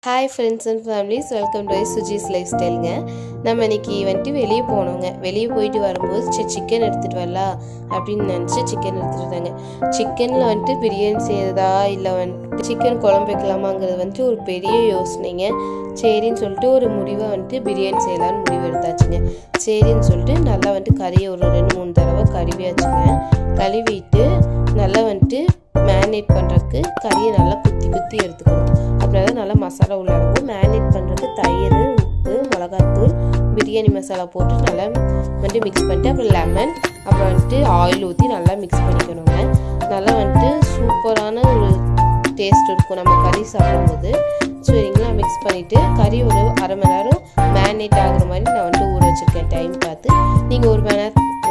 Hi friends and families, welcome to Suji's life ஸ்டைலுங்க. நம்ம இன்றைக்கி வந்துட்டு வெளியே போனோங்க. வெளியே போயிட்டு வரும்போது சிக்கன் எடுத்துகிட்டு வரலாம் அப்படின்னு நினச்சி சிக்கன் எடுத்துகிட்டு வந்தாங்க. சிக்கனில் வந்துட்டு பிரியாணி செய்கிறதா இல்லை வந்துட்டு சிக்கன் குழம்பு வைக்கலாமாங்கிறது வந்துட்டு ஒரு பெரிய யோசனைங்க. சரின்னு சொல்லிட்டு ஒரு முடிவை வந்துட்டு பிரியாணி செய்யலான்னு முடிவு எடுத்தாச்சுங்க. சரின்னு சொல்லிட்டு நல்லா வந்துட்டு கறியை ஒரு 2-3 தடவை கழுவியாச்சுங்க. கழுவிட்டு நல்லா வந்துட்டு மேரினேட் பண்ணுறதுக்கு கறியை நல்லா குத்தி எடுத்துக்கணும். அப்படின்னா தான் நல்லா மசாலா உள்ள இருக்கும். மேரினேட் பண்ணுறதுக்கு தயிர், உப்பு, மிளகாத்தூள், பிரியாணி மசாலா போட்டு நல்லா வந்துட்டு மிக்ஸ் பண்ணிட்டு அப்புறம் லெமன், அப்புறம் வந்துட்டு ஆயில் ஊற்றி நல்லா மிக்ஸ் பண்ணிக்கணுங்க. நல்லா வந்துட்டு சூப்பரான ஒரு டேஸ்ட் இருக்கும் நம்ம கறி சாப்பிடும்போது. சரிங்களா, மிக்ஸ் பண்ணிவிட்டு கறி ஒரு அரை மணி நேரம் மேரினேட் ஆகுற மாதிரி நான் வந்துட்டு ஊற வச்சுருக்கேன். டைம் பார்த்து நீங்கள்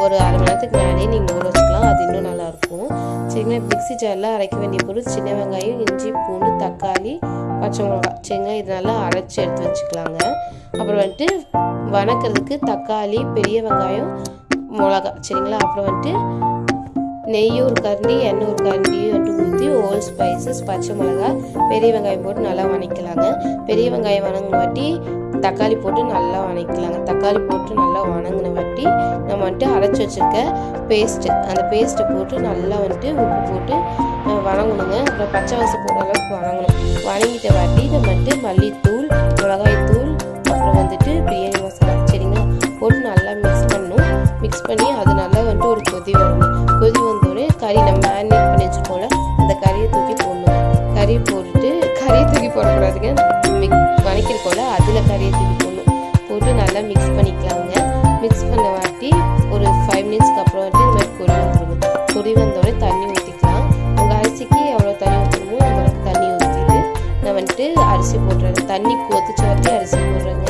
ஒரு அரை மணி நேரத்துக்கு மேலே நீங்கள் ஊற வச்சுக்கலாம். அது இன்னும் நல்லாயிருக்கும். சரிங்களா, மிக்ஸி ஜாரில் அரைக்க வேண்டிய பொருள் சின்ன வெங்காயம், இஞ்சி, பூண்டு, தக்காளி, பச்சை மிளகா. சரிங்களா, இது நல்லா அரைச்சி எடுத்து வச்சுக்கலாங்க. அப்புறம் வந்துட்டு வணக்கிறதுக்கு தக்காளி, பெரிய வெங்காயம், மிளகா. சரிங்களா, அப்புறம் வந்துட்டு நெய் ஒரு கரண்டி, எண்ணெய் ஒரு கரண்டி வந்துட்டு ஊற்றி ஹோல் ஸ்பைசஸ், பச்சை மிளகா, பெரிய வெங்காயம் போட்டு நல்லா வணக்கலாங்க. பெரிய வெங்காயம் வணங்கின வாட்டி தக்காளி போட்டு நல்லா வணக்கலாங்க. தக்காளி போட்டு நல்லா வணங்கின வாட்டி நம்ம வந்துட்டு அரைச்சி வச்சுருக்க பேஸ்ட்டு, அந்த பேஸ்ட்டை போட்டு நல்லா வந்துட்டு உப்பு போட்டு வணங்கணுங்க. அப்புறம் பச்சை வாசம் போடுற அளவுக்கு வணங்கணும். வணங்கிட்ட வாட்டி நம்ம வந்துட்டு மல்லித்தூள், மிளகாய்த்தூள், அப்புறம் வந்துட்டு பிரியாணி மசாலா, சரிங்களா, போட்டு நல்லா மிக்ஸ் பண்ணணும். மிக்ஸ் பண்ணி அது நல்லா வந்துட்டு ஒரு கொதி வரணும். கொதி வந்தோடனே கறி நம்ம மேரினேட் பண்ணி வச்சுருக்கோம்ல, அந்த கறியை தூக்கி போடணும். கறியை போட்டுட்டு கறியை தூக்கி போடக்கூடாதுங்க, வணக்கிருக்கோம்ல அதில் கறியை தூக்கி போடணும். போட்டு நல்லா மிக்ஸ் பண்ணிக்கலாங்க. மிக்ஸ் பண்ண வாட்டி ஒரு 5 மினிட்ஸ்க்கு அப்புறம் வந்துட்டு இந்த மாதிரி கொதி வந்துடும். கொதி வந்தோடனே தண்ணி ஊற்றிக்கலாம். உங்கள் அரிசிக்கு எவ்வளோ தண்ணி ஊற்றணுமோ நம்மளுக்கு தண்ணி ஊற்றிட்டு நான் வந்துட்டு அரிசி போட்டுறேன். தண்ணி கொதிச்ச வாட்டி அரிசி போடுறேங்க.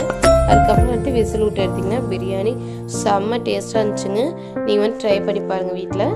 அதுக்கப்புறம் வந்துட்டு விசில் விட்டு எடுத்திங்கன்னா பிரியாணி செம்ம டேஸ்ட்டாக இருந்துச்சுங்க. நீங்கள் வந்து ட்ரை பண்ணி பாருங்கள் வீட்டில்.